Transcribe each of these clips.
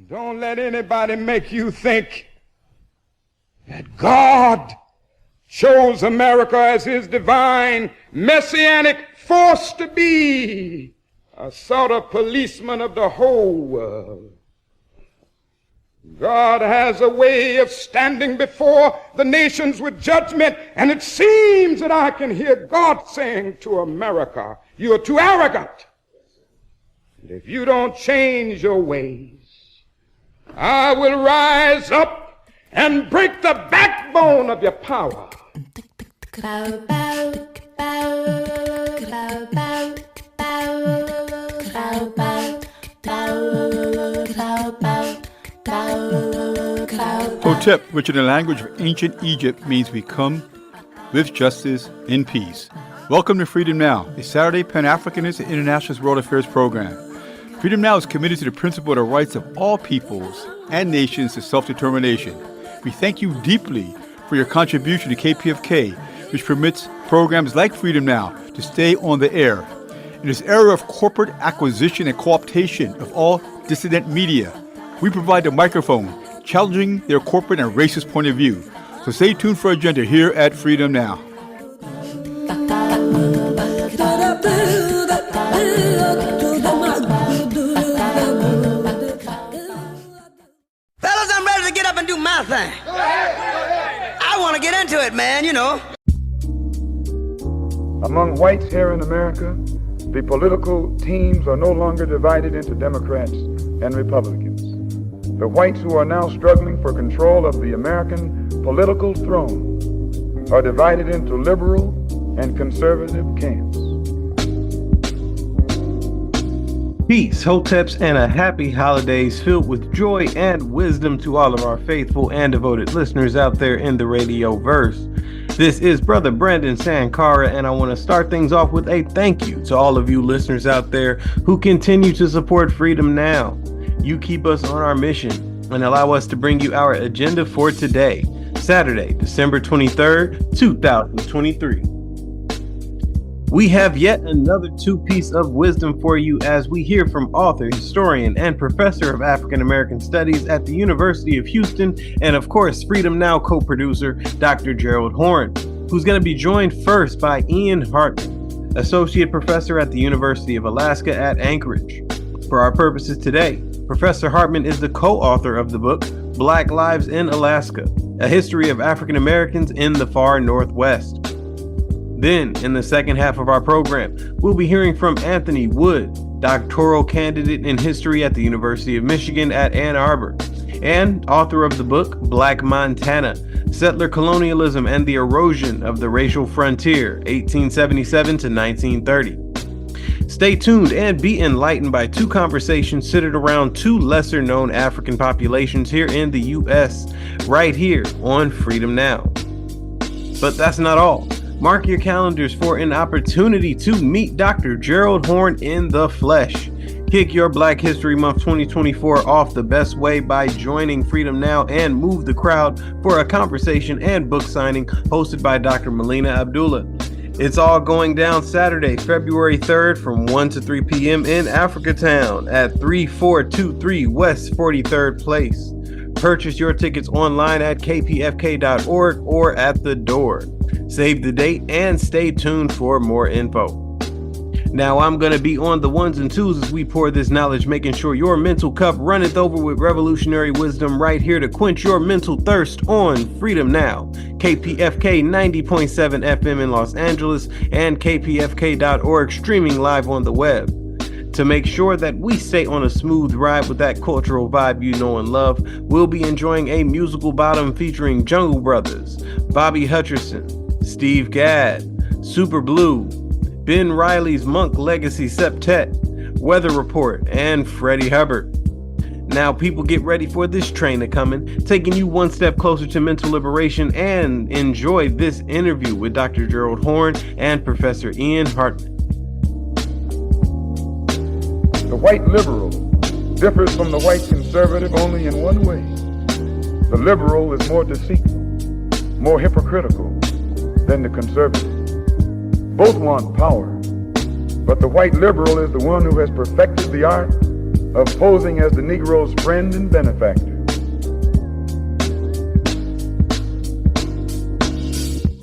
Don't let anybody make you think that God chose America as his divine messianic force to be a sort of policeman of the whole world. God has a way of standing before the nations with judgment, and it seems that I can hear God saying to America, you are too arrogant. And if you don't change your ways, I will rise up and break the backbone of your power. Hotep, which in the language of ancient Egypt means we come with justice in peace. Welcome to Freedom Now, a Saturday Pan-Africanist and Internationalist World Affairs program. Freedom Now is committed to the principle of the rights of all peoples and nations to self-determination. We thank you deeply for your contribution to KPFK, which permits programs like Freedom Now to stay on the air. In this era of corporate acquisition and co-optation of all dissident media, we provide the microphone, challenging their corporate and racist point of view. So stay tuned for Agenda here at Freedom Now. Fellas, I'm ready to get up and do my thing. I want to get into it, man, you know. Among whites here in America, the political teams are no longer divided into Democrats and Republicans. The whites who are now struggling for control of the American political throne are divided into liberal and conservative camps. Peace, hoteps, and a happy holidays filled with joy and wisdom to all of our faithful and devoted listeners out there in the radio verse. This is Brother Brandon Sankara, and I want to start things off with a thank you to all of you listeners out there who continue to support Freedom Now. You keep us on our mission and allow us to bring you our agenda for today, Saturday, December 23rd, 2023. We have yet another two-piece of wisdom for you as we hear from author, historian, and professor of African American Studies at the University of Houston, and of course, Freedom Now co-producer, Dr. Gerald Horne, who's going to be joined first by Ian Hartman, associate professor at the University of Alaska at Anchorage. For our purposes today, Professor Hartman is the co-author of the book, Black Lives in Alaska, A History of African Americans in the Far Northwest. Then, in the second half of our program, we'll be hearing from Anthony Wood, doctoral candidate in history at the University of Michigan at Ann Arbor, and author of the book, Black Montana, Settler Colonialism and the Erosion of the Racial Frontier, 1877 to 1930. Stay tuned and be enlightened by two conversations centered around two lesser-known African populations here in the U.S., right here on Freedom Now. But that's not all. Mark your calendars for an opportunity to meet Dr. Gerald Horne in the flesh. Kick your Black History Month 2024 off the best way by joining Freedom Now and move the crowd for a conversation and book signing hosted by Dr. Melina Abdullah. It's all going down Saturday, February 3rd from 1 to 3 p.m. in Africatown at 3423 West 43rd Place. Purchase your tickets online at kpfk.org or at the door. Save the date and stay tuned for more info. Now I'm going to be on the ones and twos as we pour this knowledge, making sure your mental cup runneth over with revolutionary wisdom right here to quench your mental thirst on Freedom Now. KPFK 90.7 FM in Los Angeles and kpfk.org streaming live on the web. To make sure that we stay on a smooth ride with that cultural vibe you know and love, we'll be enjoying a musical bottom featuring Jungle Brothers, Bobby Hutcherson, Steve Gadd, Super Blue, Ben Riley's Monk Legacy Septet, Weather Report, and Freddie Hubbard. Now people get ready for this train to coming, taking you one step closer to mental liberation, and enjoy this interview with Dr. Gerald Horne and Professor Ian Hartman. The white liberal differs from the white conservative only in one way. The liberal is more deceitful, more hypocritical than the conservative. Both want power, but the white liberal is the one who has perfected the art of posing as the Negro's friend and benefactor.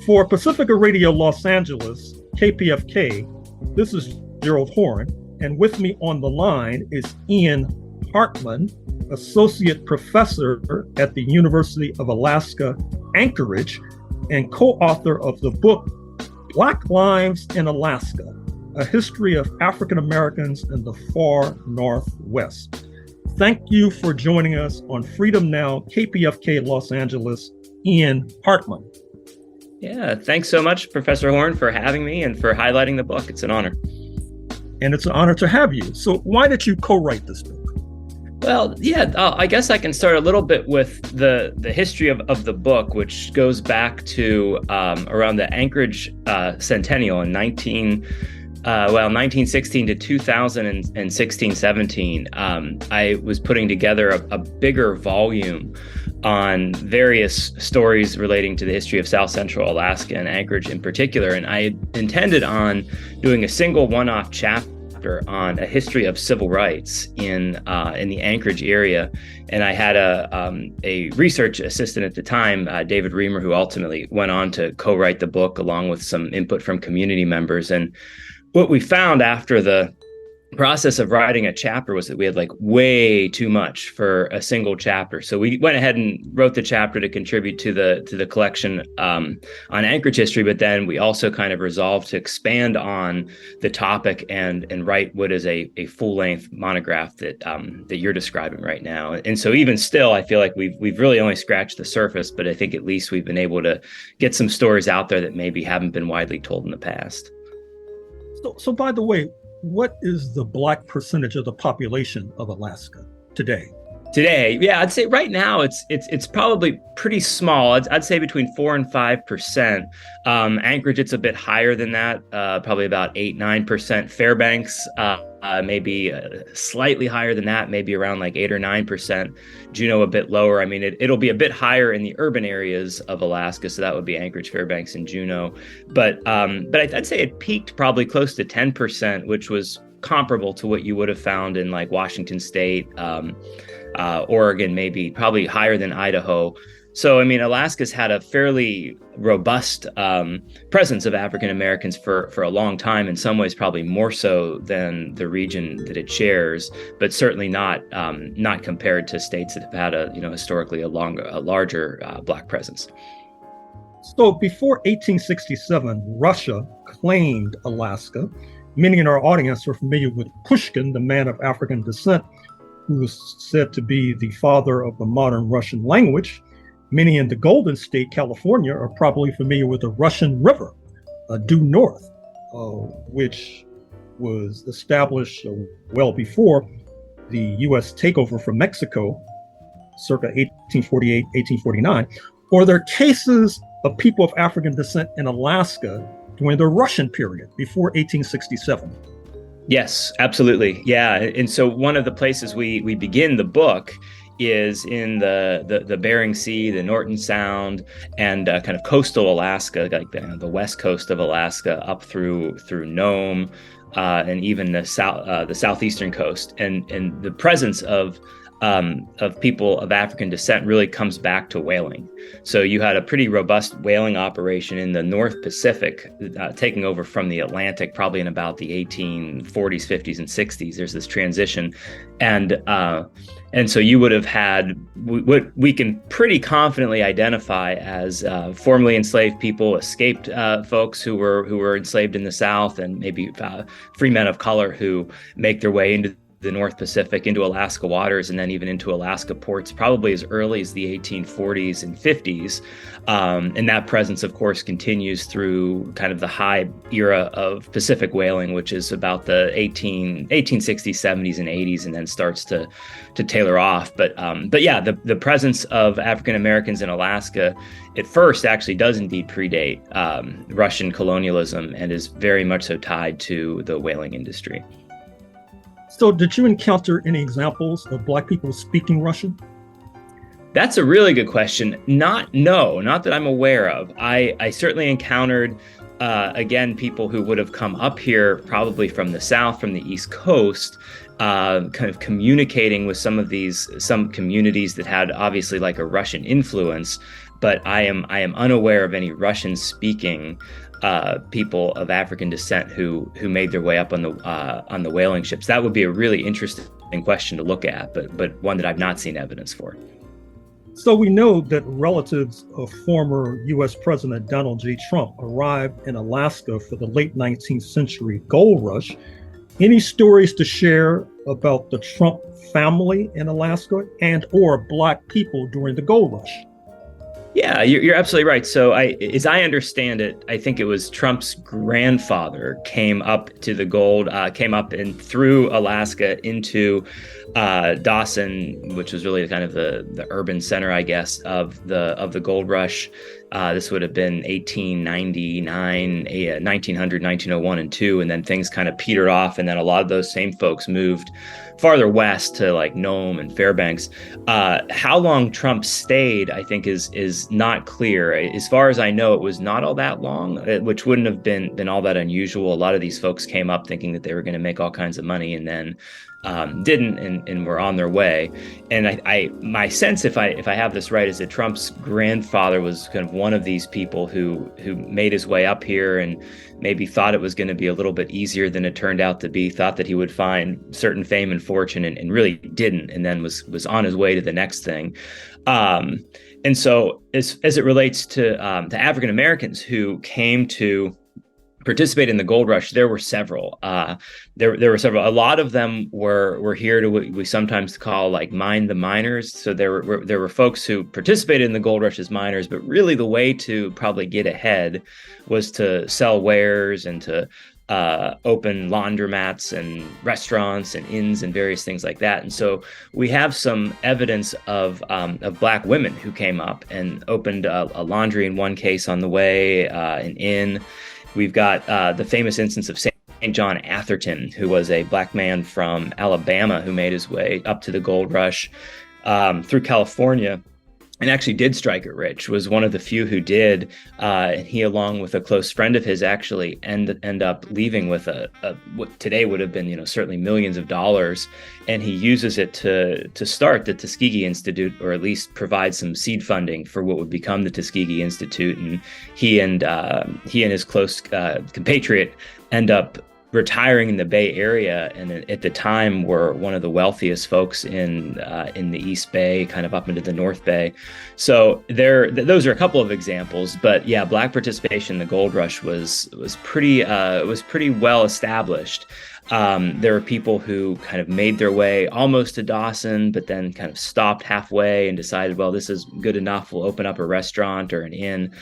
For Pacifica Radio Los Angeles, KPFK, this is Gerald Horne, and with me on the line is Ian Hartman, Associate Professor at the University of Alaska, Anchorage, and co-author of the book, Black Lives in Alaska, A History of African Americans in the Far Northwest. Thank you for joining us on Freedom Now, KPFK Los Angeles, Ian Hartman. Yeah, thanks so much, Professor Horne, for having me and for highlighting the book. It's an honor. And it's an honor to have you. So why did you co-write this book? Well, yeah, I guess I can start a little bit with the history of the book, which goes back to around the Anchorage centennial in 1916 to 2016-17. I was putting together a bigger volume on various stories relating to the history of South Central Alaska and Anchorage in particular. And I intended on doing a single one-off chapter on a history of civil rights in the Anchorage area. And I had a research assistant at the time, David Reamer, who ultimately went on to co-write the book along with some input from community members. And what we found after the process of writing a chapter was that we had way too much for a single chapter. So we went ahead and wrote the chapter to contribute to the collection on Anchorage history, but then we also kind of resolved to expand on the topic and write what is a full-length monograph that you're describing right now. And so even still, I feel like we've really only scratched the surface, but I think at least we've been able to get some stories out there that maybe haven't been widely told in the past. So by the way, what is the Black percentage of the population of Alaska today? Today, yeah, I'd say right now it's probably pretty small. I'd say between 4% and 5%. Anchorage, it's a bit higher than that, probably about 8-9%. Fairbanks, maybe slightly higher than that, maybe around 8 or 9%. Juneau a bit lower. I mean, it'll be a bit higher in the urban areas of Alaska, so that would be Anchorage, Fairbanks, and Juneau. But I'd say it peaked probably close to 10%, which was comparable to what you would have found in Washington State. Oregon, maybe probably higher than Idaho. So, I mean, Alaska's had a fairly robust presence of African Americans for a long time, in some ways probably more so than the region that it shares, but certainly not compared to states that have had historically a larger Black presence. So before 1867, Russia claimed Alaska. Many in our audience are familiar with Pushkin, the man of African descent, who was said to be the father of the modern Russian language. Many in the Golden State, California, are probably familiar with the Russian River, due north, which was established well before the U.S. takeover from Mexico, circa 1848, 1849. Or there are cases of people of African descent in Alaska during the Russian period, before 1867. Yes, absolutely. Yeah. And so one of the places we begin the book is in the Bering Sea, the Norton Sound, and kind of coastal Alaska, the west coast of Alaska, up through Nome, and even the southeastern coast. And the presence of people of African descent really comes back to whaling. So you had a pretty robust whaling operation in the North Pacific, taking over from the Atlantic, probably in about the 1840s, 50s, and 60s. There's this transition. And so you would have had what we can pretty confidently identify as formerly enslaved people, escaped folks who were enslaved in the South, and maybe free men of color who make their way into the North Pacific, into Alaska waters, and then even into Alaska ports, probably as early as the 1840s and 50s. And that presence, of course, continues through kind of the high era of Pacific whaling, which is about the 1860s, 70s, and 80s, and then starts to tailor off. But yeah, the presence of African Americans in Alaska at first actually does indeed predate Russian colonialism, and is very much so tied to the whaling industry. So did you encounter any examples of Black people speaking Russian? That's a really good question. Not that I'm aware of. I certainly encountered, again, people who would have come up here probably from the South, from the East Coast, kind of communicating with some communities that had obviously like a Russian influence, but I am unaware of any Russian-speaking people of African descent who made their way up on the whaling ships. That would be a really interesting question to look at, but one that I've not seen evidence for. So we know that relatives of former U.S. President Donald J. Trump arrived in Alaska for the late 19th century gold rush. Any stories to share about the Trump family in Alaska and or Black people during the gold rush? Yeah, you're absolutely right. So as I understand it, I think it was Trump's grandfather came up and through Alaska into Dawson, which was really kind of the urban center, I guess, of the gold rush. This would have been 1899, 1900, 1901, and 2, and then things kind of petered off, and then a lot of those same folks moved farther west to like Nome and Fairbanks. How long Trump stayed, I think, is not clear. As far as I know, it was not all that long, which wouldn't have been all that unusual. A lot of these folks came up thinking that they were going to make all kinds of money, and then didn't and were on their way. And my sense, if I have this right, is that Trump's grandfather was kind of one of these people who made his way up here and maybe thought it was going to be a little bit easier than it turned out to be, thought that he would find certain fame and fortune and really didn't, and then was on his way to the next thing. And so as it relates to African Americans who came to participate in the gold rush, there were several. There were several. A lot of them were here to what we sometimes call like mine the miners. So there were folks who participated in the gold rush as miners, but really the way to probably get ahead was to sell wares and to open laundromats and restaurants and inns and various things like that. And so we have some evidence of Black women who came up and opened a laundry in one case on the way, an inn. We've got the famous instance of St. John Atherton, who was a Black man from Alabama who made his way up to the gold rush through California and actually did strike it rich, was one of the few who did. And he, along with a close friend of his, actually end up leaving with what today would have been, certainly millions of dollars. And he uses it to start the Tuskegee Institute, or at least provide some seed funding for what would become the Tuskegee Institute. And he and his close compatriot end up retiring in the Bay Area, and at the time were one of the wealthiest folks in the East Bay, kind of up into the North Bay. So those are a couple of examples. But yeah, Black participation in the gold rush was pretty well established. There were people who kind of made their way almost to Dawson, but then kind of stopped halfway and decided, well, this is good enough. We'll open up a restaurant or an inn,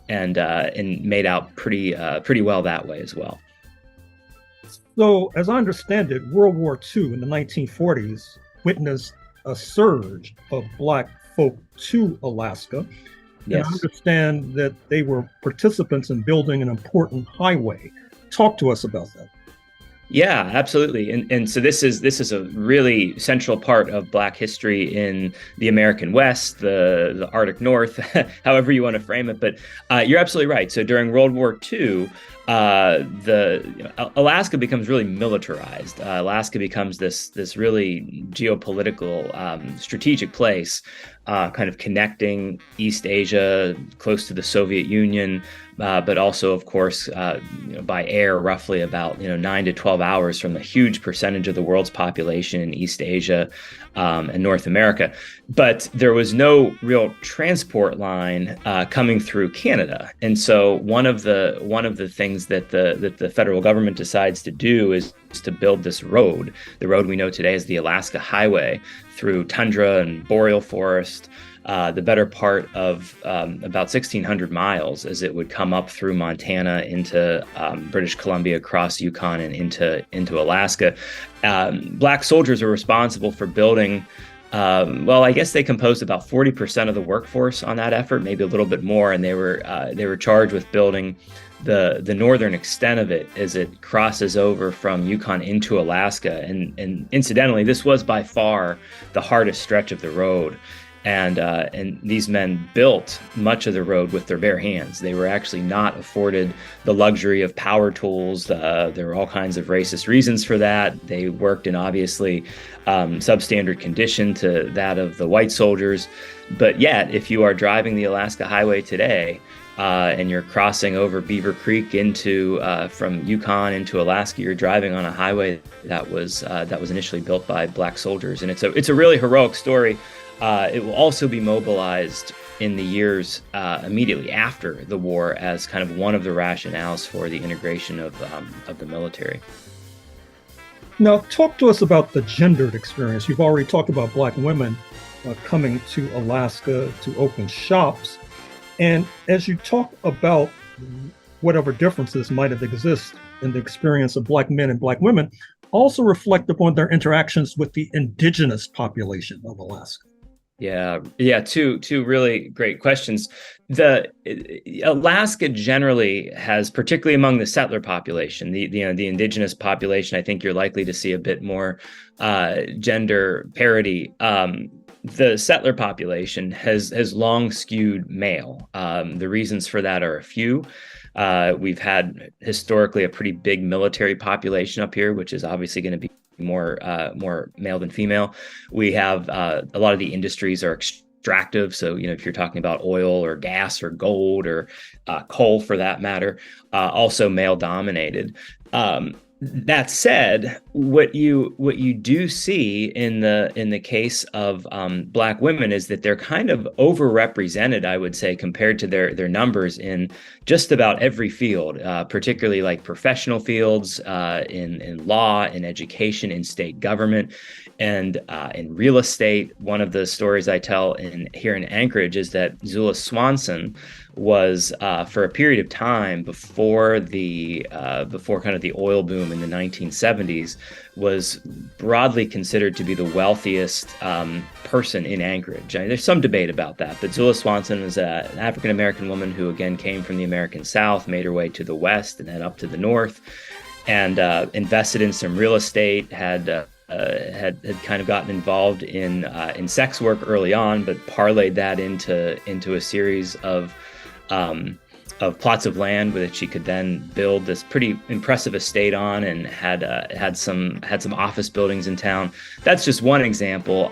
and made out pretty well that way as well. So, as I understand it, World War II in the 1940s witnessed a surge of Black folk to Alaska. Yes. And I understand that they were participants in building an important highway. Talk to us about that. Yeah, absolutely. And so this is a really central part of Black history in the American West, the Arctic North, however you want to frame it. But you're absolutely right. So during World War II, Alaska becomes really militarized. Alaska becomes this really geopolitical, strategic place, kind of connecting East Asia close to the Soviet Union, but also, of course, by air, roughly about 9 to 12 hours from a huge percentage of the world's population in East Asia and North America. But there was no real transport line coming through Canada, and so one of the things that the federal government decides to do is to build this road. The road we know today as the Alaska Highway through tundra and boreal forest, the better part of about 1,600 miles, as it would come up through Montana into British Columbia, across Yukon, and into Alaska. Black soldiers were responsible for building. I guess they composed about 40% of the workforce on that effort, maybe a little bit more, and they were charged with building the northern extent of it as it crosses over from Yukon into Alaska. And incidentally, this was by far the hardest stretch of the road. And these men built much of the road with their bare hands. They were actually not afforded the luxury of power tools. There were all kinds of racist reasons for that. They worked in obviously substandard condition to that of the white soldiers. But yet, if you are driving the Alaska Highway today, and you're crossing over Beaver Creek into from Yukon into Alaska, you're driving on a highway that was initially built by Black soldiers, and it's a really heroic story. It will also be mobilized in the years immediately after the war as kind of one of the rationales for the integration of the military. Now, talk to us about the gendered experience. You've already talked about Black women coming to Alaska to open shops. And as you talk about whatever differences might have existed in the experience of Black men and Black women, also reflect upon their interactions with the indigenous population of Alaska. Yeah, two really great questions. The Alaska generally has, particularly among the settler population, the indigenous population, I think you're likely to see a bit more gender parity. The settler population has long skewed male. The reasons for that are a few. We've had historically a pretty big military population up here, which is obviously going to be more male than female. We have a lot of the industries are extractive. So, if you're talking about oil or gas or gold or coal for that matter, also male dominated. That said, what you do see in the case of Black women is that they're kind of overrepresented, I would say, compared to their numbers in just about every field, particularly like professional fields, in law, in education, in state government, and in real estate. One of the stories I tell here in Anchorage is that Zula Swanson was for a period of time before kind of the oil boom in the 1970s, was broadly considered to be the wealthiest person in Anchorage. I mean, there's some debate about that, but Zula Swanson was an African-American woman who again came from the American South, made her way to the West and then up to the North, and invested in some real estate, had kind of gotten involved in sex work early on, but parlayed that into a series of plots of land that she could then build this pretty impressive estate on, and had some office buildings in town. That's just one example.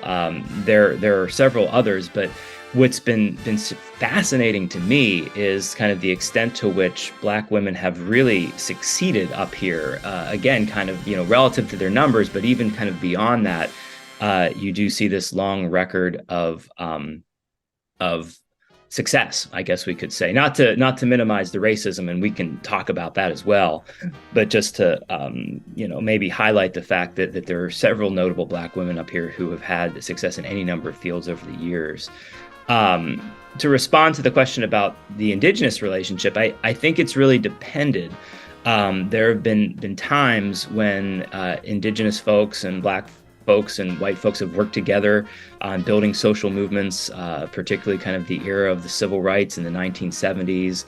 There are several others, but what's been fascinating to me is kind of the extent to which Black women have really succeeded up here. Again, kind of relative to their numbers, but even kind of beyond that, you do see this long record of success, I guess we could say. Not to minimize the racism, and we can talk about that as well, but just to maybe highlight the fact that there are several notable Black women up here who have had success in any number of fields over the years. To respond to the question about the indigenous relationship, I think it's really depended. There have been times when indigenous folks and Black folks and white folks have worked together on building social movements, particularly kind of the era of the civil rights in the 1970s.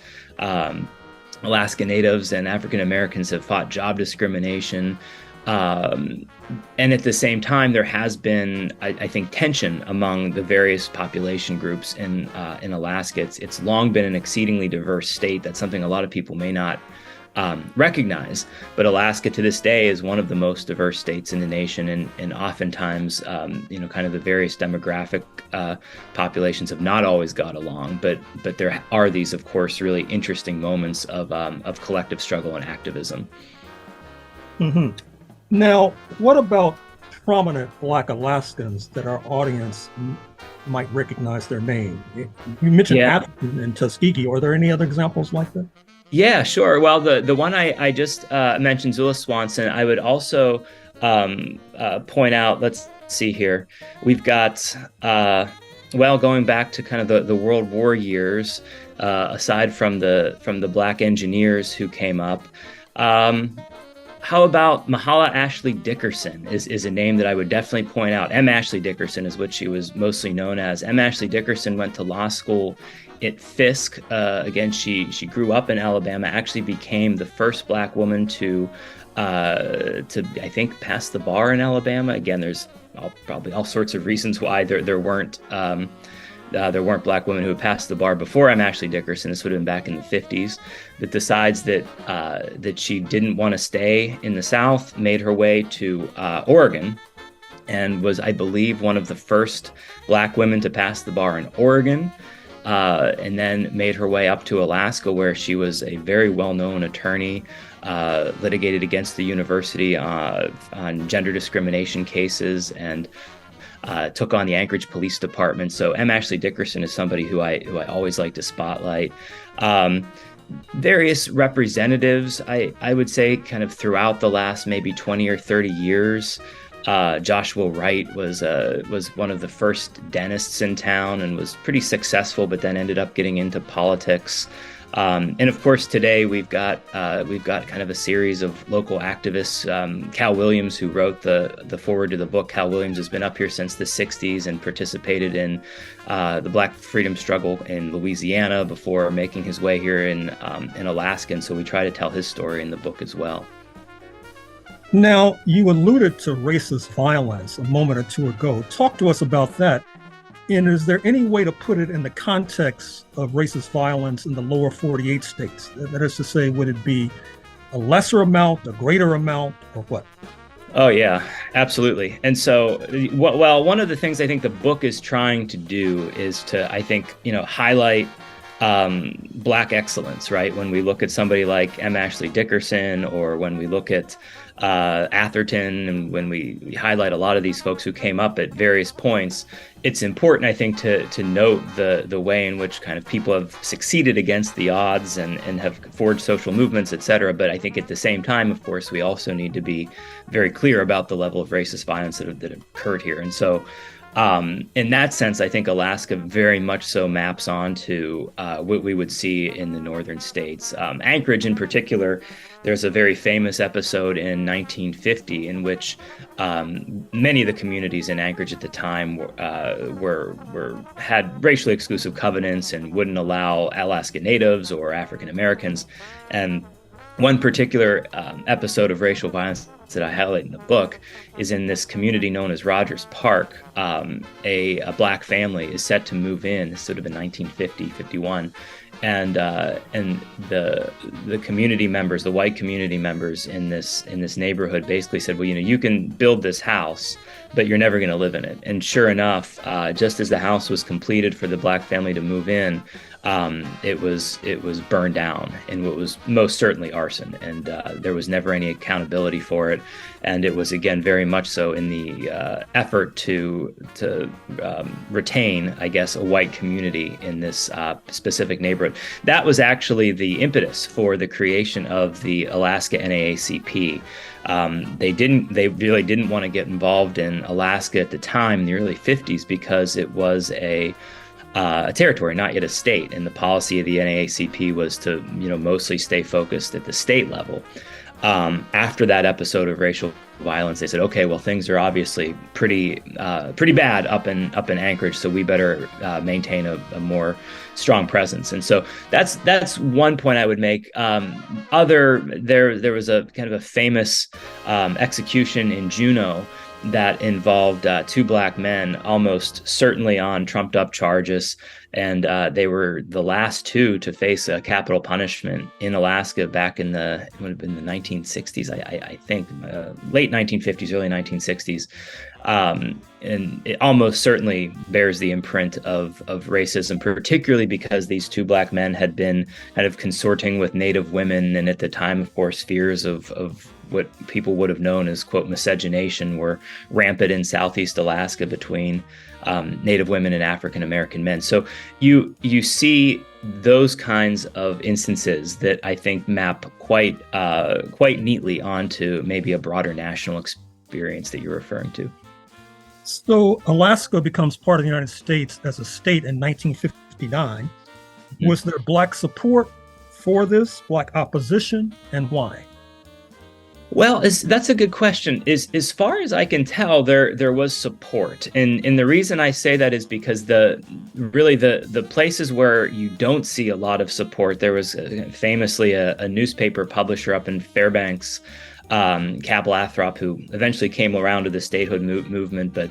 Alaska Natives and African Americans have fought job discrimination. And at the same time, there has been, I think, tension among the various population groups in Alaska. It's long been an exceedingly diverse state. That's something a lot of people may not recognize. But Alaska to this day is one of the most diverse states in the nation, and oftentimes, kind of the various demographic populations have not always got along. But there are these, of course, really interesting moments of collective struggle and activism. Mm-hmm. Now, what about prominent Black Alaskans that our audience might recognize their name? You mentioned Atherton and Tuskegee. Are there any other examples like that? Yeah, sure. Well, the one I just mentioned, Zula Swanson, I would also point out, let's see here. We've got, going back to kind of the World War years, aside from the Black engineers who came up, how about Mahala Ashley Dickerson is a name that I would definitely point out. M. Ashley Dickerson is what she was mostly known as. M. Ashley Dickerson went to law school at Fisk. Again, she grew up in Alabama, actually became the first Black woman to I think, pass the bar in Alabama. Again, there's probably all sorts of reasons why there weren't black women who had passed the bar before M. Ashley Dickerson. This would have been back in the 50s, but decides that she didn't want to stay in the South, made her way to Oregon, and was, I believe, one of the first black women to pass the bar in Oregon, and then made her way up to Alaska, where she was a very well-known attorney, litigated against the university on gender discrimination cases, and took on the Anchorage Police Department. So M. Ashley Dickerson is somebody who I always like to spotlight. Various representatives, I would say, kind of throughout the last maybe 20 or 30 years. Joshua Wright was one of the first dentists in town and was pretty successful, but then ended up getting into politics. And of course, today we've got kind of a series of local activists. Cal Williams, who wrote the foreword to the book, Cal Williams has been up here since the 60s and participated in the Black freedom struggle in Louisiana before making his way here in Alaska. And so we try to tell his story in the book as well. Now, you alluded to racist violence a moment or two ago. Talk to us about that. And is there any way to put it in the context of racist violence in the lower 48 states? That is to say, would it be a lesser amount, a greater amount, or what? Oh, yeah, absolutely. And so, well, one of the things I think the book is trying to do is to, I think, highlight Black excellence, right? When we look at somebody like M. Ashley Dickerson, or when we look at Atherton, and when we highlight a lot of these folks who came up at various points, it's important, I think, to note the way in which kind of people have succeeded against the odds and have forged social movements, et cetera. But I think at the same time, of course, we also need to be very clear about the level of racist violence that occurred here. And so in that sense, I think Alaska very much so maps onto what we would see in the northern states. Anchorage in particular, there's a very famous episode in 1950 in which many of the communities in Anchorage at the time had racially exclusive covenants and wouldn't allow Alaska Natives or African Americans. And one particular episode of racial violence that I highlight in the book is in this community known as Rogers Park. A Black family is set to move in. This would have been 1950, 51. And the community members, the white community members in this neighborhood basically said, well, you can build this house, but you're never going to live in it. And sure enough, just as the house was completed for the Black family to move in, it was burned down, and what was most certainly arson, and there was never any accountability for it. And it was, again, very much so in the effort to retain, I guess, a white community in this specific neighborhood. That was actually the impetus for the creation of the Alaska NAACP. They really didn't want to get involved in Alaska at the time in the early 50s because it was a territory, not yet a state, and the policy of the NAACP was to, mostly stay focused at the state level. After that episode of racial violence, they said, okay, well, things are obviously pretty bad up in Anchorage, so we better maintain a more strong presence. And so that's one point I would make. There was a kind of a famous execution in Juneau that involved two Black men, almost certainly on trumped up charges. And they were the last two to face a capital punishment in Alaska back in it would have been the 1960s, I think, late 1950s, early 1960s. And it almost certainly bears the imprint of racism, particularly because these two Black men had been kind of consorting with Native women. And at the time, of course, fears of what people would have known as, quote, miscegenation were rampant in Southeast Alaska between Native women and African American men. So you see those kinds of instances that I think map quite neatly onto maybe a broader national experience that you're referring to. So Alaska becomes part of the United States as a state in 1959. Mm-hmm. Was there Black support for this, Black opposition, and why? Well, that's a good question. As far as I can tell, there was support, and the reason I say that is because the places where you don't see a lot of support, there was famously a newspaper publisher up in Fairbanks Cab Lathrop, who eventually came around to the statehood movement, but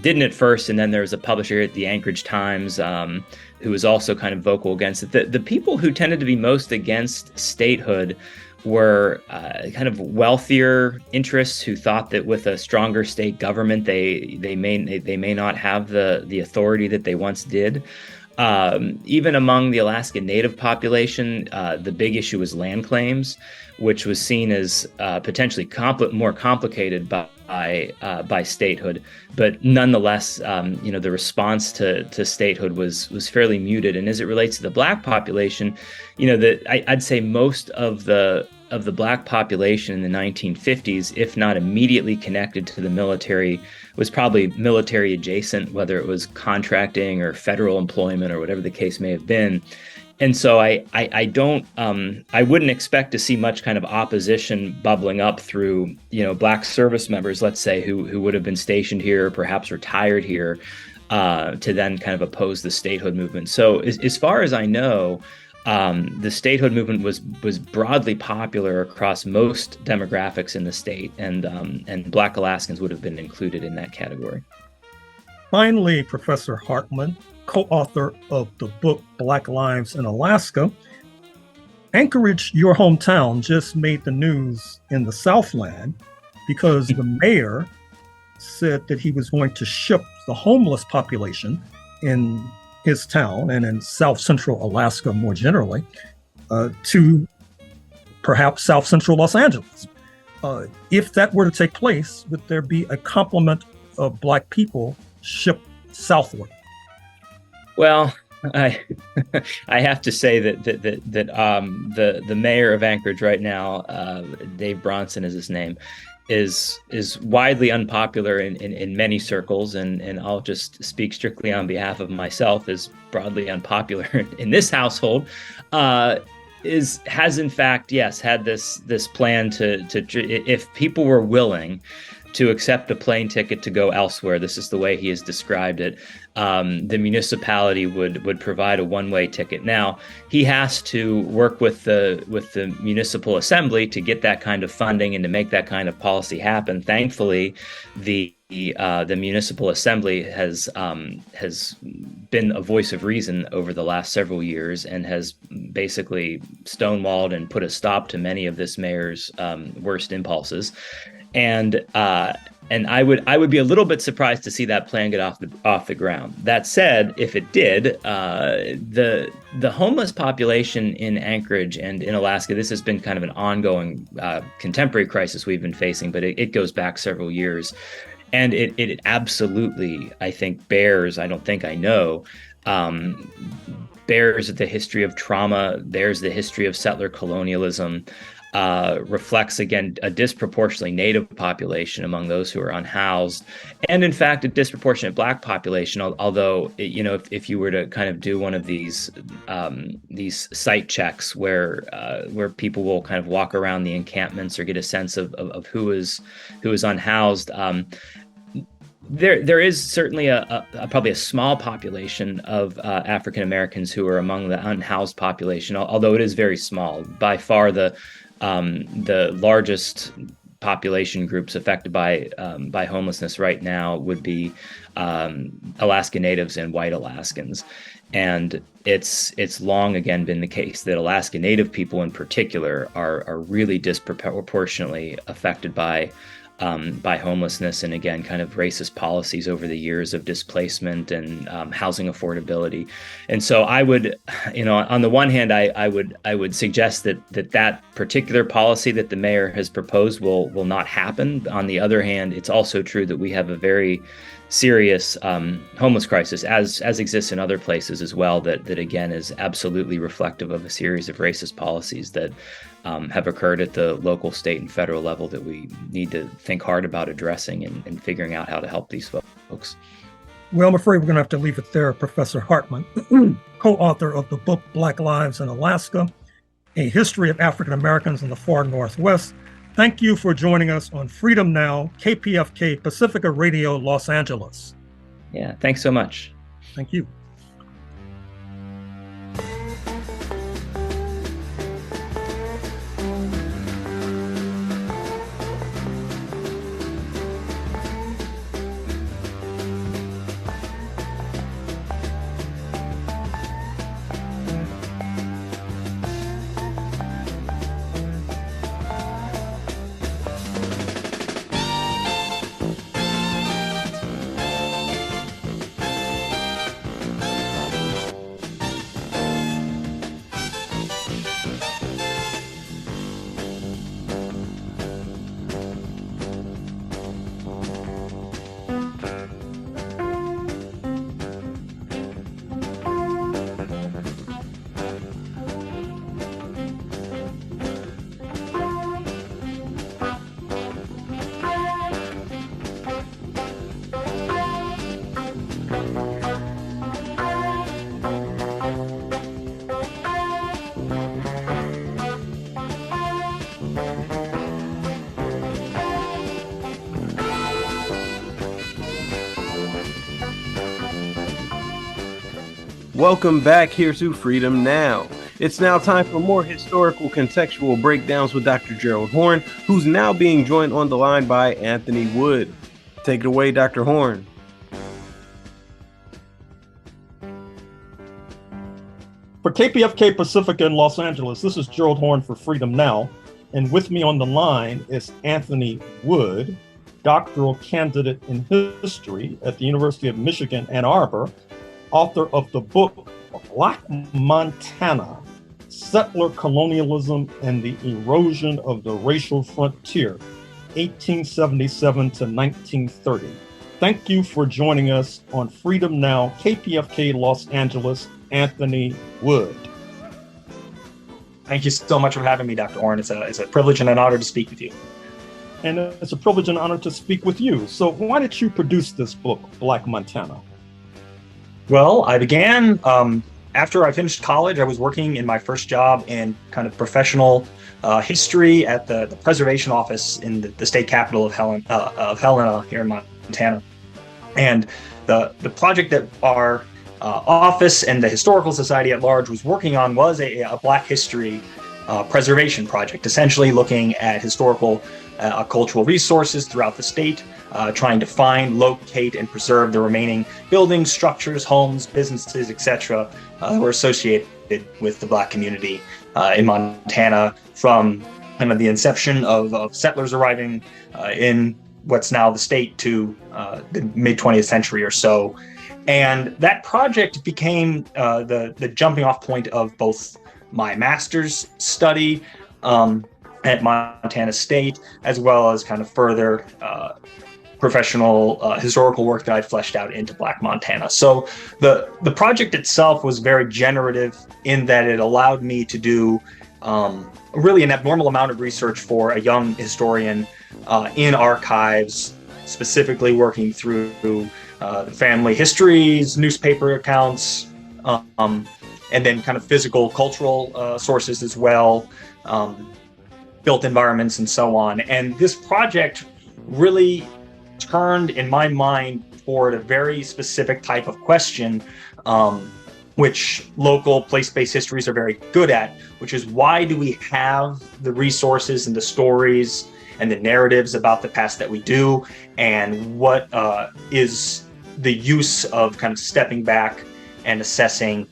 didn't at first. And then there was a publisher at the Anchorage Times who was also kind of vocal against it. The people who tended to be most against statehood were kind of wealthier interests who thought that with a stronger state government, they may not have the authority that they once did. Even among the Alaska Native population, the big issue was land claims, which was seen as potentially more complicated by statehood. But nonetheless, the response to statehood was fairly muted. And as it relates to the Black population, I'd say most of the Black population in the 1950s, if not immediately connected to the military, was probably military adjacent, whether it was contracting or federal employment or whatever the case may have been. And so I wouldn't expect to see much kind of opposition bubbling up through, Black service members, let's say, who would have been stationed here, perhaps retired here, to then kind of oppose the statehood movement. So as far as I know, the statehood movement was broadly popular across most demographics in the state, and Black Alaskans would have been included in that category. Finally, Professor Hartman, co-author of the book Black Lives in Alaska. Anchorage, your hometown, just made the news in the Southland because the mayor said that he was going to ship the homeless population in his town and in South Central Alaska more generally to perhaps South Central Los Angeles. If that were to take place, would there be a complement of Black people shipped southward? Well, I have to say that the mayor of Anchorage right now, Dave Bronson is his name, is widely unpopular in many circles, and I'll just speak strictly on behalf of myself, is broadly unpopular in this household. Has in fact, yes, had this plan to if people were willing to accept a plane ticket to go elsewhere, this is the way he has described it, the municipality would provide a one-way ticket. Now, he has to work with the municipal assembly to get that kind of funding and to make that kind of policy happen. Thankfully, the municipal assembly has been a voice of reason over the last several years and has basically stonewalled and put a stop to many of this mayor's worst impulses. And I would be a little bit surprised to see that plan get off the ground. That said, if it did, the homeless population in Anchorage and in Alaska, this has been kind of an ongoing contemporary crisis we've been facing, but it goes back several years. And it absolutely, I think, bears the history of trauma, bears the history of settler colonialism, reflects, again, a disproportionately Native population among those who are unhoused, and in fact, a disproportionate Black population. Although, if you were to kind of do one of these site checks where people will kind of walk around the encampments or get a sense of who is unhoused, there is certainly probably a small population of African Americans who are among the unhoused population, although it is very small. By far, the largest population groups affected by homelessness right now would be Alaska Natives and white Alaskans. And it's long again been the case that Alaska Native people in particular are really disproportionately affected by homelessness and, again, kind of racist policies over the years of displacement and housing affordability. And so I would, on the one hand, I would suggest that particular policy that the mayor has proposed will not happen. On the other hand, it's also true that we have a very serious homeless crisis, as exists in other places as well, that again is absolutely reflective of a series of racist policies that have occurred at the local, state, and federal level that we need to think hard about addressing and figuring out how to help these folks. Well, I'm afraid we're going to have to leave it there, Professor Hartman, co-author of the book Black Lives in Alaska, A History of African Americans in the Far Northwest. Thank you for joining us on Freedom Now, KPFK Pacifica Radio, Los Angeles. Yeah, thanks so much. Thank you. Welcome back here to Freedom Now. It's now time for more historical contextual breakdowns with Dr. Gerald Horne, who's now being joined on the line by Anthony Wood. Take it away, Dr. Horne. For KPFK Pacifica in Los Angeles, this is Gerald Horne for Freedom Now. And with me on the line is Anthony Wood, doctoral candidate in history at the University of Michigan, Ann Arbor, author of the book Black Montana, Settler Colonialism and the Erosion of the Racial Frontier, 1877 to 1930. Thank you for joining us on Freedom Now, KPFK Los Angeles, Anthony Wood. Thank you so much for having me, Dr. Horne. It's a privilege and an honor to speak with you. And it's a privilege and honor to speak with you. So why did you produce this book, Black Montana? Well, I began, after I finished college, I was working in my first job in kind of professional history at the preservation office in the state capital of Helena here in Montana. And the project that our office and the Historical Society at large was working on was a Black history preservation project, essentially looking at historical cultural resources throughout the state, trying to find, locate, and preserve the remaining buildings, structures, homes, businesses, etc. That were associated with the Black community in Montana from kind of the inception of settlers arriving in what's now the state to the mid-20th century or so. And that project became the jumping off point of both my master's study at Montana State, as well as kind of further professional historical work that I'd fleshed out into Black Montana. So the project itself was very generative in that it allowed me to do really an abnormal amount of research for a young historian in archives, specifically working through the family histories, newspaper accounts, and then kind of physical, cultural sources as well, built environments and so on. And this project really turned, in my mind, toward a very specific type of question, which local place-based histories are very good at, which is why do we have the resources and the stories and the narratives about the past that we do, and what is the use of kind of stepping back and assessing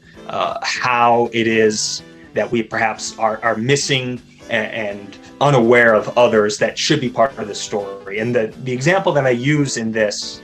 how it is that we perhaps are missing and unaware of others that should be part of the story. And the example that I use in this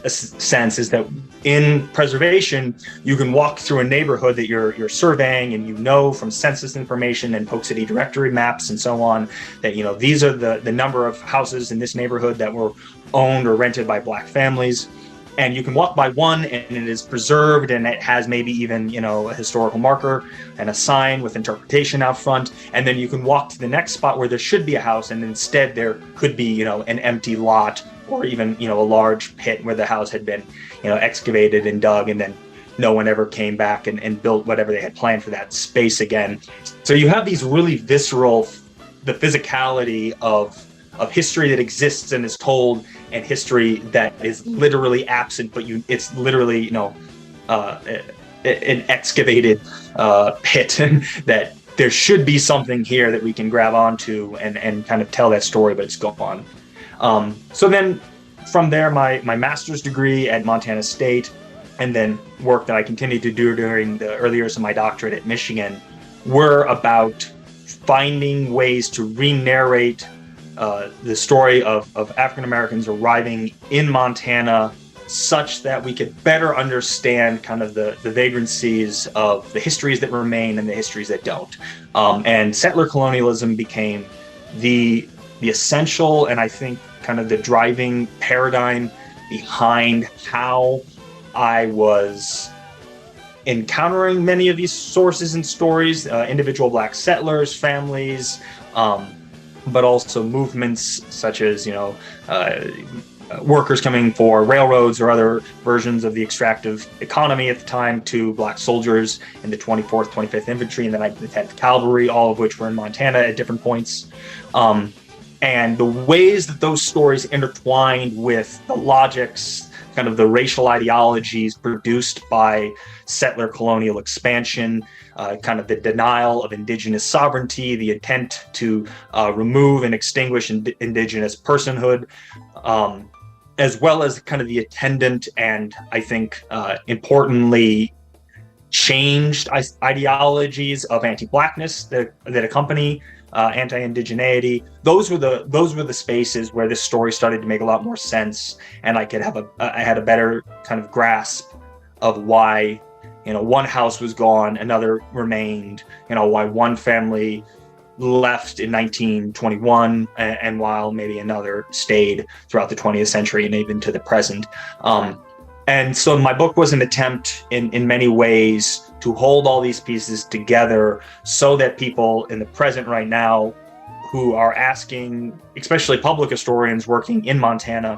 sense is that in preservation, you can walk through a neighborhood that you're surveying, and you know from census information and Polk City directory maps and so on that, you know, these are the number of houses in this neighborhood that were owned or rented by Black families. And you can walk by one and it is preserved, and it has maybe even, you know, a historical marker and a sign with interpretation out front. And then you can walk to the next spot where there should be a house, and instead there could be, you know, an empty lot, or even, you know, a large pit where the house had been, you know, excavated and dug, and then no one ever came back and built whatever they had planned for that space again. So you have these really visceral, the physicality of history that exists and is told, and history that is literally absent, but it's literally, you know, an excavated pit that there should be something here that we can grab onto and kind of tell that story, but it's gone. So then from there, my master's degree at Montana State, and then work that I continued to do during the early years of my doctorate at Michigan, were about finding ways to re-narrate the story of African Americans arriving in Montana, such that we could better understand kind of the vagrancies of the histories that remain and the histories that don't. And settler colonialism became the essential, and I think kind of the driving paradigm behind how I was encountering many of these sources and stories, individual Black settlers, families, but also movements such as, you know, workers coming for railroads or other versions of the extractive economy at the time, to Black soldiers in the 24th, 25th Infantry, and then the 10th Cavalry, all of which were in Montana at different points. And the ways that those stories intertwined with the logics, kind of the racial ideologies produced by settler colonial expansion, kind of the denial of indigenous sovereignty, the intent to remove and extinguish indigenous personhood, as well as kind of the attendant and, I think, importantly, changed ideologies of anti-blackness that accompany anti-indigeneity. Those were the spaces where this story started to make a lot more sense, and I had a better kind of grasp of why, one house was gone, another remained, why one family left in 1921 and while maybe another stayed throughout the 20th century and even to the present. And so my book was an attempt in many ways to hold all these pieces together so that people in the present right now who are asking, especially public historians working in Montana,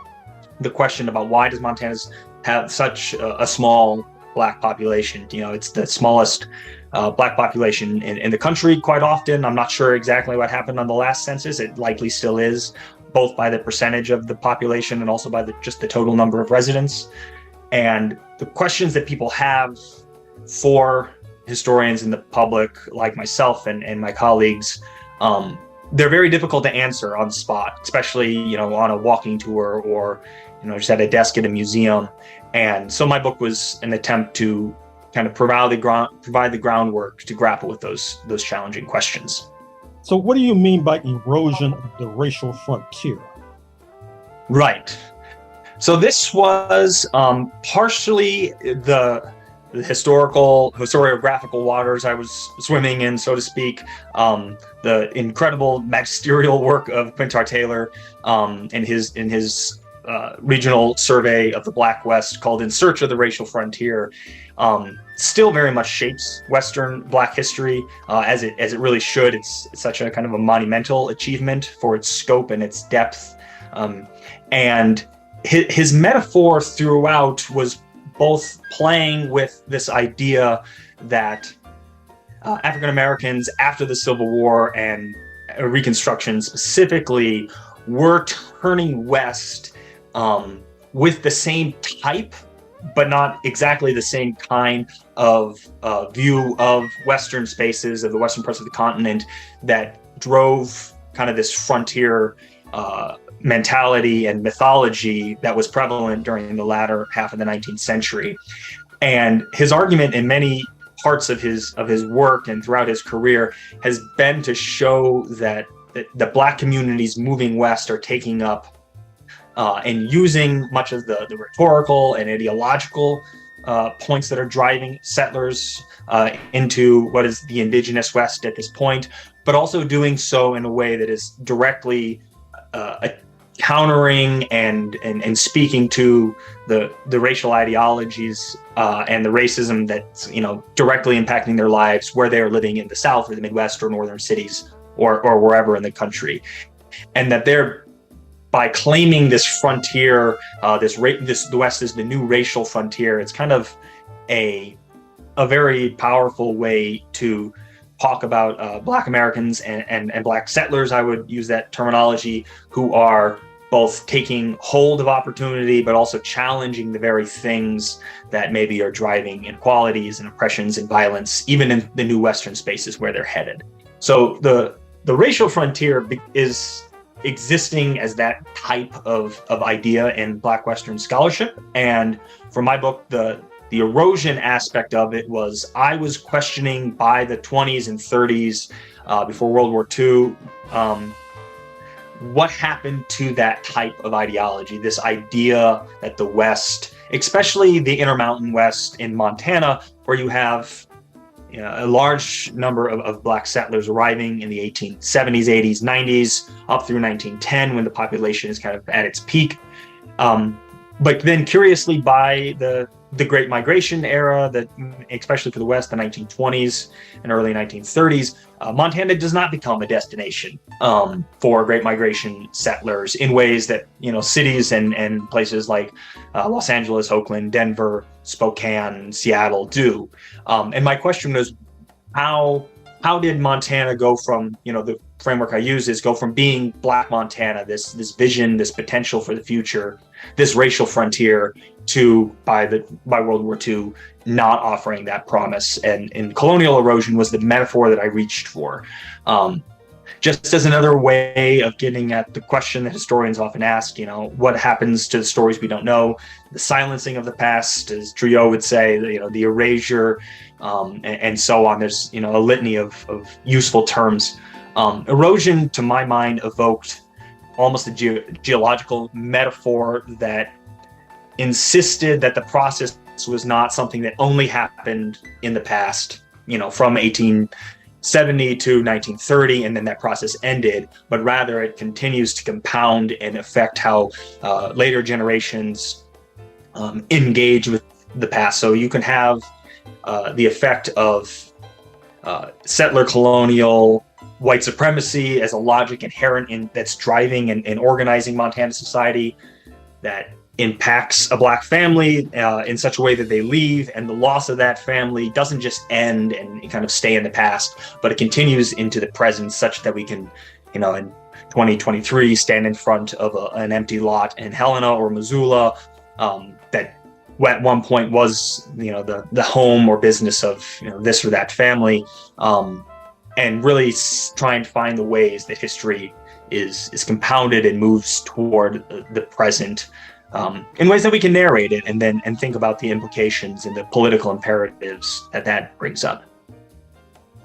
the question about why does Montana have such a small Black population? It's the smallest Black population in the country quite often. I'm not sure exactly what happened on the last census. It likely still is, both by the percentage of the population and also by just the total number of residents. And the questions that people have for historians in the public, like myself and my colleagues, they're very difficult to answer on the spot, especially, on a walking tour or, just at a desk at a museum. And so my book was an attempt to kind of provide the groundwork to grapple with those challenging questions. So what do you mean by erosion of the racial frontier? Right. So this was partially the historiographical waters I was swimming in, so to speak. The incredible magisterial work of Quintar Taylor in his regional survey of the Black West called "In Search of the Racial Frontier" still very much shapes Western Black history as it really should. It's such a kind of a monumental achievement for its scope and its depth, and his metaphor throughout was both playing with this idea that African Americans after the Civil War and Reconstruction specifically were turning west with the same type, but not exactly the same kind of view of Western spaces, of the Western parts of the continent, that drove kind of this frontier mentality and mythology that was prevalent during the latter half of the 19th century. And his argument in many parts of his work and throughout his career has been to show that the Black communities moving west are taking up and using much of the rhetorical and ideological points that are driving settlers into what is the indigenous West at this point, but also doing so in a way that is directly countering and speaking to the racial ideologies and the racism that's directly impacting their lives where they are living in the South or the Midwest or northern cities or wherever in the country, and that they're, by claiming this frontier, the West is the new racial frontier. It's kind of a very powerful way to talk about Black Americans and Black settlers, I would use that terminology, who are both taking hold of opportunity, but also challenging the very things that maybe are driving inequalities and oppressions and violence, even in the new Western spaces where they're headed. So the racial frontier is existing as that type of idea in Black Western scholarship. And for my book, the erosion aspect of it was, I was questioning by the 20s and 30s, before World War II, what happened to that type of ideology, this idea that the West, especially the Intermountain West in Montana, where you have a large number of Black settlers arriving in the 1870s, 80s, 90s, up through 1910, when the population is kind of at its peak. But then curiously, by the Great Migration era, that especially for the West, the 1920s and early 1930s, Montana does not become a destination for Great Migration settlers in ways that cities and places like Los Angeles, Oakland, Denver, Spokane, Seattle do. And my question was, how did Montana go from the framework I use is go from being Black Montana, this vision, this potential for the future, this racial frontier, to by World War II not offering that promise. And colonial erosion was the metaphor that I reached for. Just as another way of getting at the question that historians often ask, what happens to the stories we don't know, the silencing of the past, as Triot would say, the erasure, and so on. There's, a litany of useful terms. Erosion, to my mind, evoked almost a geological metaphor that insisted that the process was not something that only happened in the past, from 1870 to 1930, and then that process ended, but rather it continues to compound and affect how later generations engage with the past. So you can have the effect of settler colonial white supremacy as a logic inherent in that's driving and organizing Montana society that impacts a Black family in such a way that they leave, and the loss of that family doesn't just end and kind of stay in the past, but it continues into the present, such that we can, in 2023, stand in front of an empty lot in Helena or Missoula that at one point was, the home or business of, this or that family, and really try and find the ways that history is compounded and moves toward the present. In ways that we can narrate it and think about the implications and the political imperatives that brings up.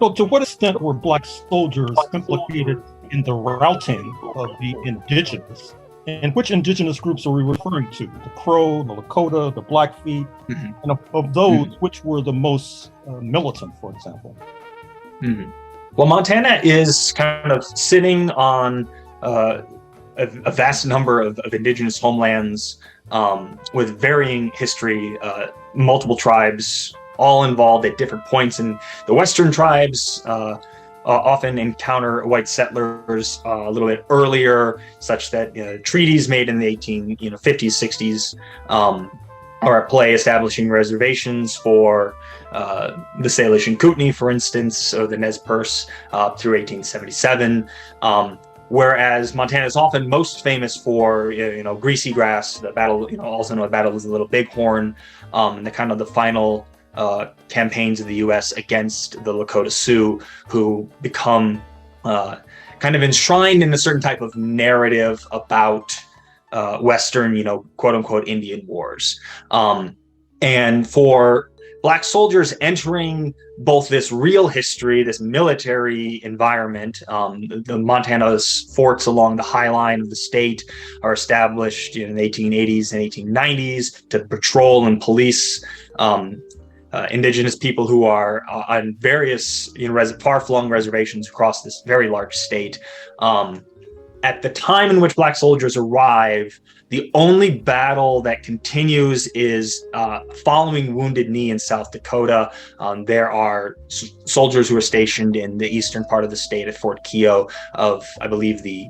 So to what extent were Black soldiers implicated in the routing of the indigenous? And which indigenous groups are we referring to? The Crow, the Lakota, the Blackfeet? Mm-hmm. And of those, which were the most militant, for example? Mm-hmm. Well, Montana is kind of sitting on a vast number of indigenous homelands with varying history, multiple tribes, all involved at different points. And the Western tribes often encounter white settlers a little bit earlier, such that treaties made in the 50s, 60s are at play, establishing reservations for the Salish and Kootenai, for instance, or the Nez Perce through 1877. Whereas Montana is often most famous for, Greasy Grass, the battle, also known as Battle of the Little Bighorn, and the final campaigns of the U.S. against the Lakota Sioux, who become kind of enshrined in a certain type of narrative about Western, quote unquote, Indian wars. And for Black soldiers entering both this real history, this military environment, the Montana's forts along the High Line of the state are established in the 1880s and 1890s to patrol and police indigenous people who are on various far-flung reservations across this very large state. At the time in which Black soldiers arrive, the only battle that continues is following Wounded Knee in South Dakota. There are soldiers who are stationed in the eastern part of the state at Fort Keogh of, I believe, the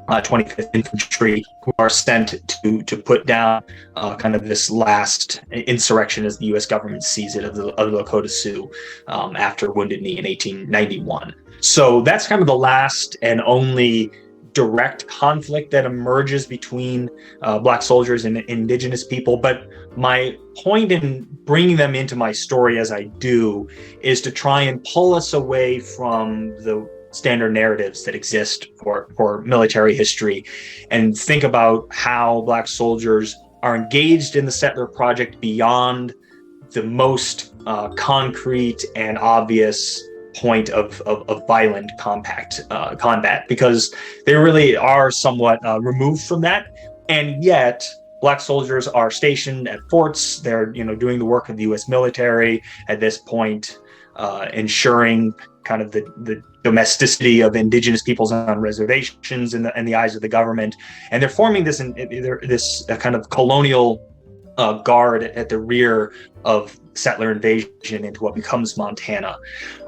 25th Infantry, who are sent to put down kind of this last insurrection, as the U.S. government sees it, of the Lakota Sioux after Wounded Knee in 1891. So that's kind of the last and only direct conflict that emerges between Black soldiers and indigenous people. But my point in bringing them into my story as I do is to try and pull us away from the standard narratives that exist for military history and think about how Black soldiers are engaged in the settler project beyond the most concrete and obvious point of violent combat, because they really are somewhat removed from that. And yet Black soldiers are stationed at forts. They're doing the work of the U.S. military at this point, ensuring kind of the domesticity of indigenous peoples on reservations in the eyes of the government. And they're forming this kind of colonial guard at the rear of settler invasion into what becomes Montana.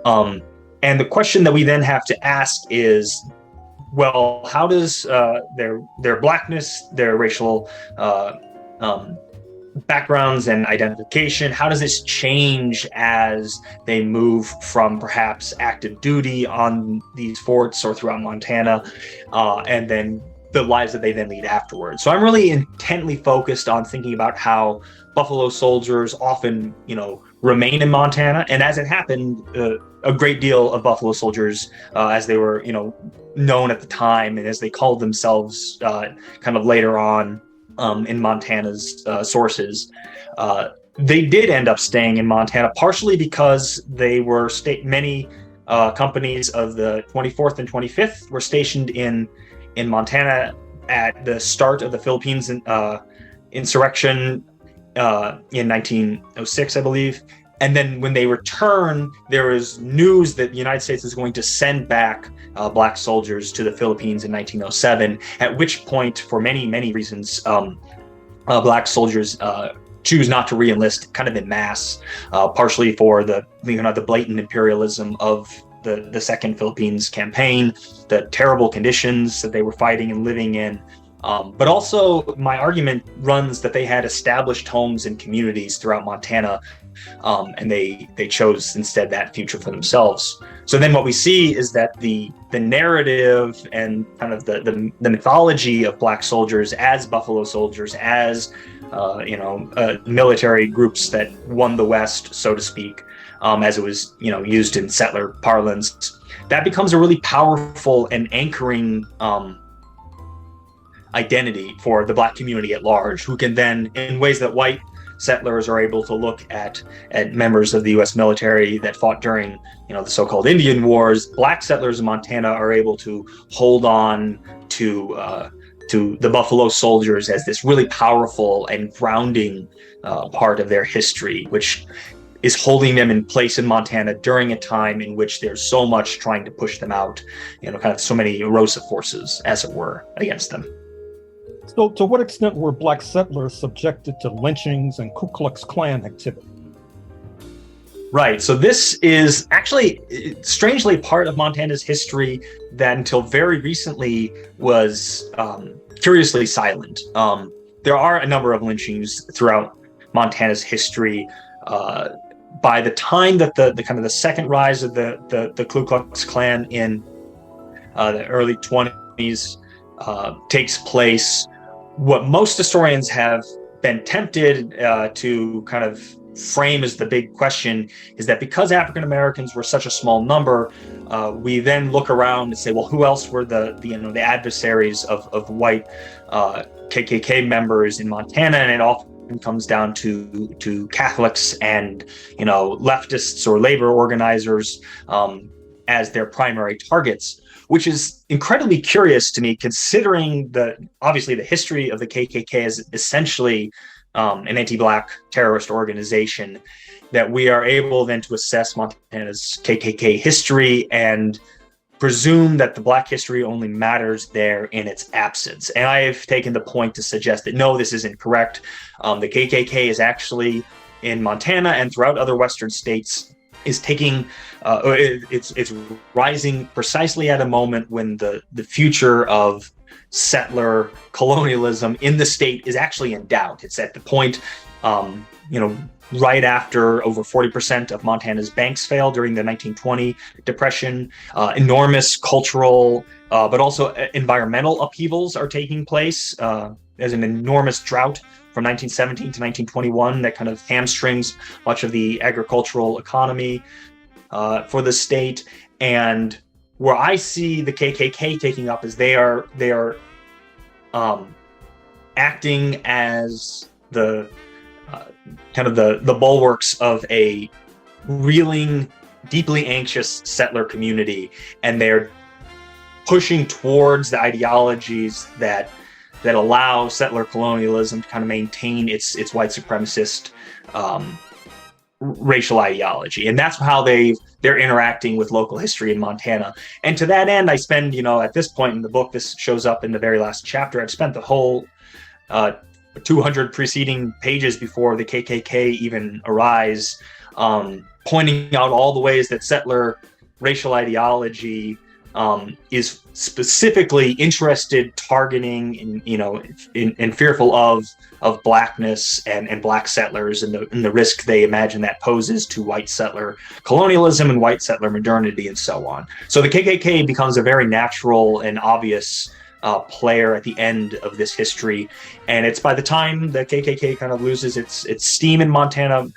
And the question that we then have to ask is, well, how does their Blackness, their racial backgrounds and identification? How does this change as they move from perhaps active duty on these forts or throughout Montana, and then the lives that they then lead afterwards? So I'm really intently focused on thinking about how Buffalo Soldiers often, remain in Montana. And as it happened, a great deal of Buffalo Soldiers, as they were, known at the time, and as they called themselves kind of later on in Montana's sources, they did end up staying in Montana, partially because they were many companies of the 24th and 25th were stationed in Montana at the start of the Philippines insurrection in 1906, I believe. And then when they return, there is news that the United States is going to send back black soldiers to the Philippines in 1907, at which point, for many, many reasons, black soldiers choose not to re-enlist kind of in mass, partially for the blatant imperialism of the Second Philippines campaign, the terrible conditions that they were fighting and living in. But also, my argument runs that they had established homes and communities throughout Montana, and they chose instead that future for themselves. So then what we see is that the narrative and kind of the mythology of black soldiers as Buffalo Soldiers, as military groups that won the West, so to speak, as it was used in settler parlance, that becomes a really powerful and anchoring identity for the black community at large, who can then, in ways that white settlers are able to look at members of the U.S. military that fought during, the so-called Indian Wars, black settlers in Montana are able to hold on to the Buffalo Soldiers as this really powerful and grounding part of their history, which is holding them in place in Montana during a time in which there's so much trying to push them out, kind of so many erosive forces, as it were, against them. So to what extent were black settlers subjected to lynchings and Ku Klux Klan activity? Right. So this is actually, strangely, part of Montana's history that until very recently was curiously silent. There are a number of lynchings throughout Montana's history. By the time that the kind of the second rise of the Ku Klux Klan in the early 20s takes place, what most historians have been tempted to kind of frame as the big question is that because African Americans were such a small number, we then look around and say, well, who else were the adversaries of white KKK members in Montana? And it often comes down to Catholics and leftists or labor organizers as their primary targets, which is incredibly curious to me, considering obviously the history of the KKK is essentially an anti-black terrorist organization, that we are able then to assess Montana's KKK history and presume that the black history only matters there in its absence. And I have taken the point to suggest that no, this isn't correct. The KKK is actually in Montana and throughout other Western states is taking, it's rising precisely at a moment when the future of settler colonialism in the state is actually in doubt. It's at the point, right after over 40% of Montana's banks failed during the 1920 Depression. Enormous cultural, but also environmental upheavals are taking place. There's an enormous drought from 1917 to 1921 that kind of hamstrings much of the agricultural economy for the state. And where I see the KKK taking up is they are acting as the kind of the bulwarks of a reeling, deeply anxious settler community, and they're pushing towards the ideologies that allow settler colonialism to kind of maintain its white supremacist racial ideology. And that's how they're interacting with local history in Montana. And to that end, I spend, at this point in the book, this shows up in the very last chapter, I've spent the whole 200 preceding pages before the KKK even arise, pointing out all the ways that settler racial ideology is specifically interested, targeting, and fearful of blackness and black settlers and the risk they imagine that poses to white settler colonialism and white settler modernity and so on. So the KKK becomes a very natural and obvious player at the end of this history, and it's by the time the KKK kind of loses its steam in Montana,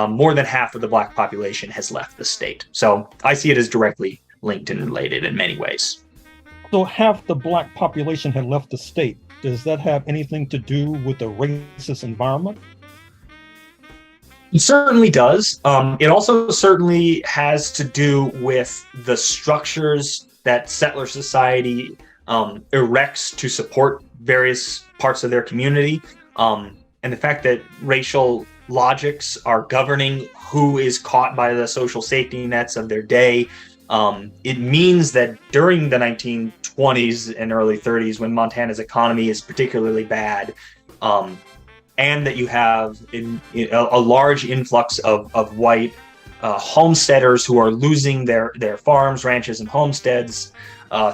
more than half of the black population has left the state. So I see it as directly linked and related in many ways. So half the black population had left the state. Does that have anything to do with the racist environment? It certainly does. It also certainly has to do with the structures that settler society erects to support various parts of their community, and the fact that racial logics are governing who is caught by the social safety nets of their day. It means that during the 1920s and early 30s, when Montana's economy is particularly bad, and that you have a large influx of white homesteaders who are losing their farms, ranches, and homesteads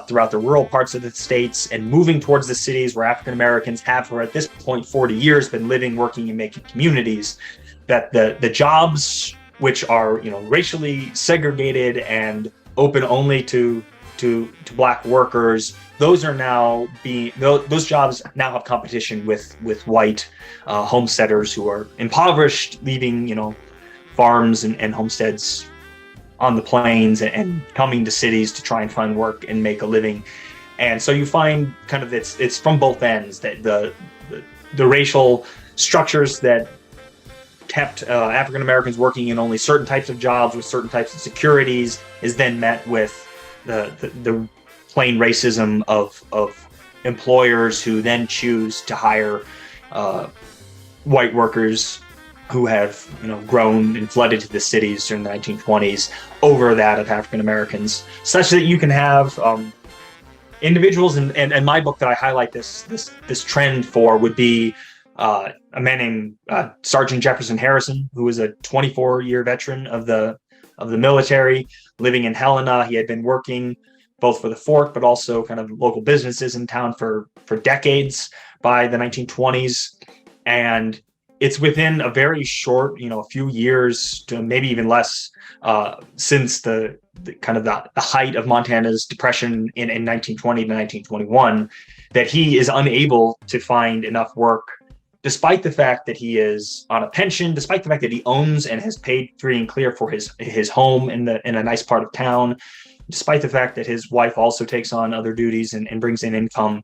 throughout the rural parts of the states and moving towards the cities where African Americans have, for at this point 40 years, been living, working, and making communities, that the jobs which are racially segregated and open only to black workers, those jobs now have competition with white homesteaders who are impoverished, leaving farms and homesteads on the plains and coming to cities to try and find work and make a living. And so you find kind of it's from both ends, that the racial structures that kept African Americans working in only certain types of jobs with certain types of securities is then met with the plain racism of employers who then choose to hire white workers who have grown and flooded to the cities during the 1920s over that of African Americans, such that you can have individuals. And my book that I highlight this trend for would be a man named Sergeant Jefferson Harrison, who was a 24-year veteran of the military, living in Helena. He had been working both for the fort, but also kind of local businesses in town for decades by the 1920s. And it's within a very short, a few years to maybe even less, since the height of Montana's depression in 1920 to 1921, that he is unable to find enough work, despite the fact that he is on a pension, despite the fact that he owns and has paid free and clear for his home in a nice part of town, despite the fact that his wife also takes on other duties and brings in income.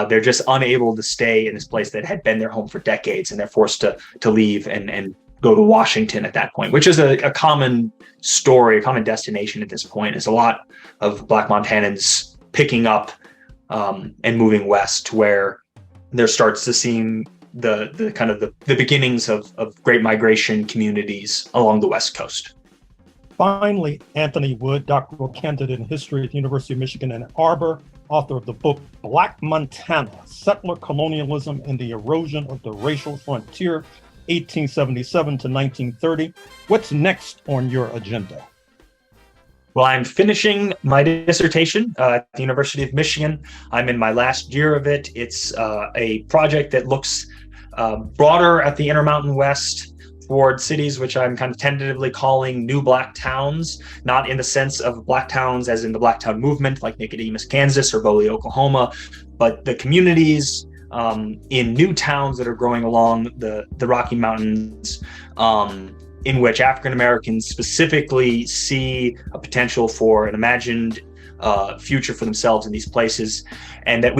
They're just unable to stay in this place that had been their home for decades, and they're forced to leave and go to Washington at that point, which is a common story, a common destination at this point. Is a lot of Black Montanans picking up and moving west, where there starts to seem the kind of the beginnings of great migration communities along the West Coast. Finally, Anthony Wood, doctoral candidate in history at the University of Michigan Ann Arbor, author of the book Black Montana, Settler Colonialism and the Erosion of the Racial Frontier, 1877 to 1930. What's next on your agenda? Well, I'm finishing my dissertation at the University of Michigan. I'm in my last year of it. It's a project that looks broader at the Intermountain West, toward cities which I'm kind of tentatively calling new Black towns, not in the sense of Black towns as in the Blacktown movement, like Nicodemus, Kansas, or Boley, Oklahoma, but the communities in new towns that are growing along the Rocky Mountains, in which African Americans specifically see a potential for an imagined future for themselves in these places, and that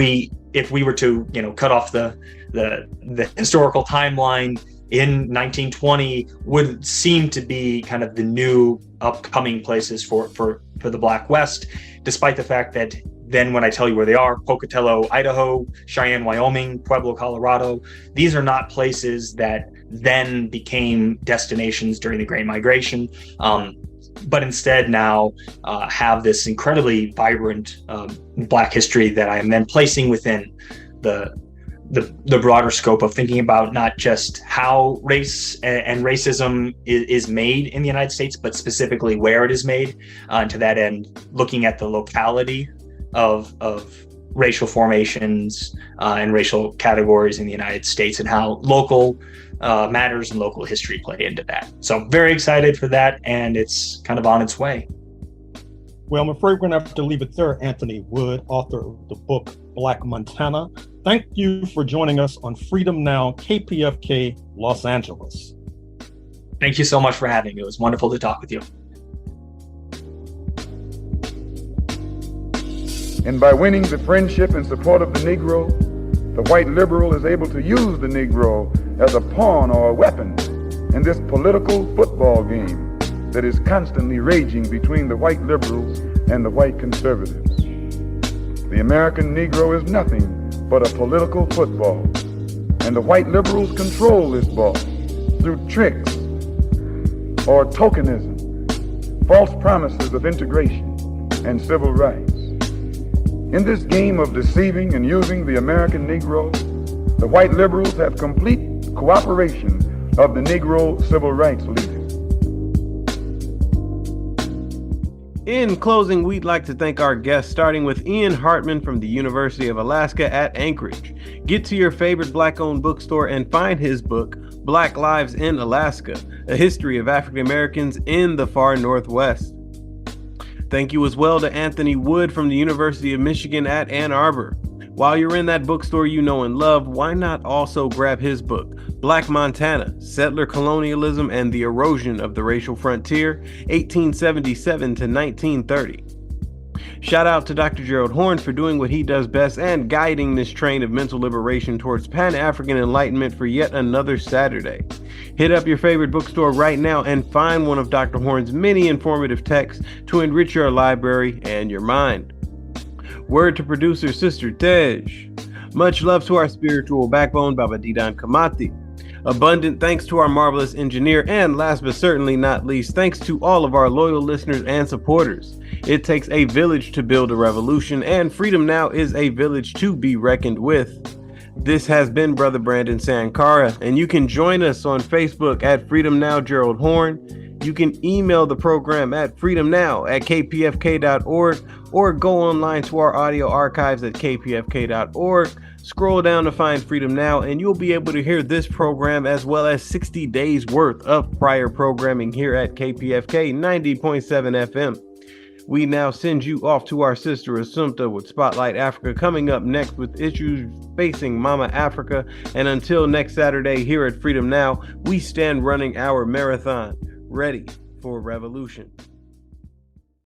if we were to cut off the historical timeline, in 1920 would seem to be kind of the new upcoming places for the Black West, despite the fact that then when I tell you where they are, Pocatello, Idaho, Cheyenne, Wyoming, Pueblo, Colorado, these are not places that then became destinations during the Great Migration, but instead now have this incredibly vibrant Black history that I am then placing within the broader scope of thinking about not just how race and racism is made in the United States, but specifically where it is made. And to that end, looking at the locality of racial formations and racial categories in the United States, and how local matters and local history play into that. So very excited for that, and it's kind of on its way. Well, I'm afraid we're going to have to leave it there. Anthony Wood, author of the book Black Montana. Thank you for joining us on Freedom Now, KPFK, Los Angeles. Thank you so much for having me. It was wonderful to talk with you. And by winning the friendship and support of the Negro, the white liberal is able to use the Negro as a pawn or a weapon in this political football game that is constantly raging between the white liberals and the white conservatives. The American Negro is nothing but a political football, and the white liberals control this ball through tricks or tokenism, false promises of integration and civil rights. In this game of deceiving and using the American Negro, the white liberals have complete cooperation of the Negro civil rights leaders. In closing, we'd like to thank our guests, starting with Ian Hartman from the University of Alaska at Anchorage. Get to your favorite Black-owned bookstore and find his book, Black Lives in Alaska, A History of African Americans in the Far Northwest. Thank you as well to Anthony Wood from the University of Michigan at Ann Arbor. While you're in that bookstore you know and love, why not also grab his book, Black Montana, Settler Colonialism and the Erosion of the Racial Frontier, 1877 to 1930. Shout out to Dr. Gerald Horne for doing what he does best and guiding this train of mental liberation towards Pan-African enlightenment for yet another Saturday. Hit up your favorite bookstore right now and find one of Dr. Horne's many informative texts to enrich your library and your mind. Word to producer Sister Tej. Much love to our spiritual backbone, Baba Didan Kamati. Abundant thanks to our marvelous engineer, and last but certainly not least, thanks to all of our loyal listeners and supporters. It takes a village to build a revolution, and Freedom Now is a village to be reckoned with. This has been Brother Brandon Sankara, and you can join us on Facebook at Freedom Now Gerald Horne. You can email the program at freedomnow@kpfk.org, or go online to our audio archives at kpfk.org. Scroll down to find Freedom Now, and you'll be able to hear this program as well as 60 days worth of prior programming here at KPFK 90.7 FM. We now send you off to our sister Assumpta with Spotlight Africa coming up next with issues facing Mama Africa. And until next Saturday here at Freedom Now, we stand running our marathon, ready for revolution.